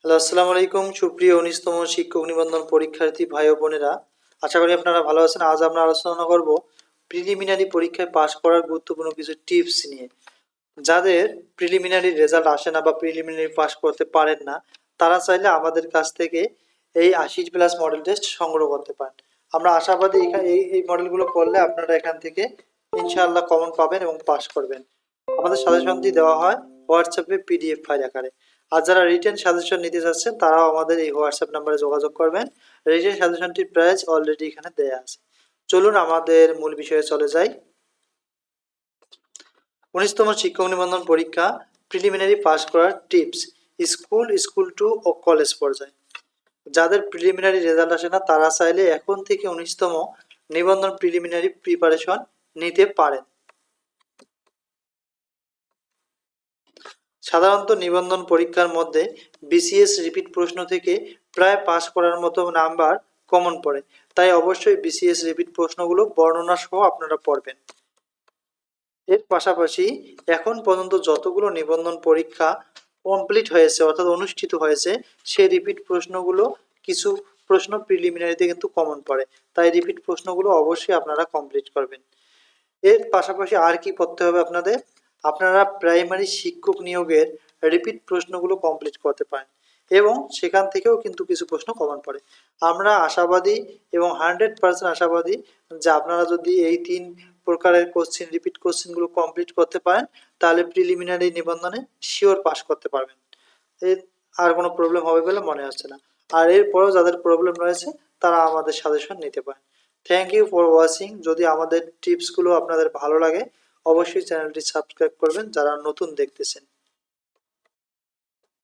Hello, আসসালামু আলাইকুম সুপ্রিয় ১৯তম শিক্ষক নিবন্ধন পরীক্ষার্থী ভাই ও বোনেরা। আশা করি আপনারা ভালো আছেন। আজ আমরা আলোচনা করব প্রিলিমিনারি পরীক্ষায় পাশ করার গুরুত্বপূর্ণ কিছু টিপস নিয়ে। যাদের প্রিলিমিনারি রেজাল্ট আসে না বা প্রিলিমিনারি পাস করতে পারেন না, তারা চাইলে আমাদের কাছ থেকে এই ৮০+ মডেল টেস্ট সংগ্রহ করতে পারেন। আমরা আশাবাদী এই মডেলগুলো করলে আপনারা এখান থেকে ইনশাআল্লাহ কমন পাবেন এবং পাস করবেন। আমাদের সাজেশনটি দেওয়া হয় হোয়াটসঅ্যাপে পিডিএফ ফাইল আকারে। আর যারা রিটেন সাজেশন নিতে চাচ্ছেন তারাও আমাদের এই হোয়াটসঅ্যাপ নাম্বারে যোগাযোগ করবেন। রিটেন সাজেশনটির প্রাইস অলরেডি এখানে দেয়া আছে। চলুন আমাদের মূল বিষয়ে চলে যাই। ১৯তম শিক্ষক নিবন্ধন পরীক্ষা প্রিলিমিনারি পাস করার টিপস স্কুল টু ও কলেজ পর্যায়ে। যাদের প্রিলিমিনারি রেজাল্ট আসে না তারা চাইলে এখন থেকে ১৯তম নিবন্ধন প্রিলিমিনারি প্রিপারেশন নিতে পারেন। সাধারণত নিবন্ধন পরীক্ষার মধ্যে বিসিএস রিপিট প্রশ্ন থেকে প্রায় পাস করার মতো নাম্বার কমন পড়ে, তাই অবশ্যই বিসিএস রিপিট প্রশ্নগুলো বর্ণনা সহ আপনারা পড়বেন। এর পাশাপাশি এখন পর্যন্ত যতগুলো নিবন্ধন পরীক্ষা কমপ্লিট হয়েছে অর্থাৎ অনুষ্ঠিত হয়েছে, সেই রিপিট প্রশ্নগুলো কিছু প্রশ্ন প্রিলিমিনারিতে কিন্তু কমন পড়ে, তাই রিপিট প্রশ্নগুলো অবশ্যই আপনারা কমপ্লিট করবেন। এর পাশাপাশি আর কি করতে হবে আপনাদের, আপনারা প্রাইমারি শিক্ষক নিয়োগের রিপিট প্রশ্নগুলো কমপ্লিট করতে পারেন এবং সেখান থেকেও কিন্তু কিছু প্রশ্ন কমন পড়ে। আমরা আশাবাদী এবং 100% আশাবাদী যে আপনারা যদি এই ৩ প্রকারের কোশ্চেন রিপিট কোশ্চেনগুলো কমপ্লিট করতে পারেন তাহলে প্রিলিমিনারি নিবন্ধনে শিওর পাস করতে পারবেন। এর আর কোনো প্রবলেম হবে বলে মনে হচ্ছে না। আর এরপরেও যাদের প্রবলেম রয়েছে তারা আমাদের সাজেশন নিতে পারেন। Thank you for watching. যদি আমাদের টিপসগুলো আপনাদের ভালো লাগে অবশ্যই চ্যানেলটি সাবস্ক্রাইব করবেন যারা নতুন দেখতেছেন।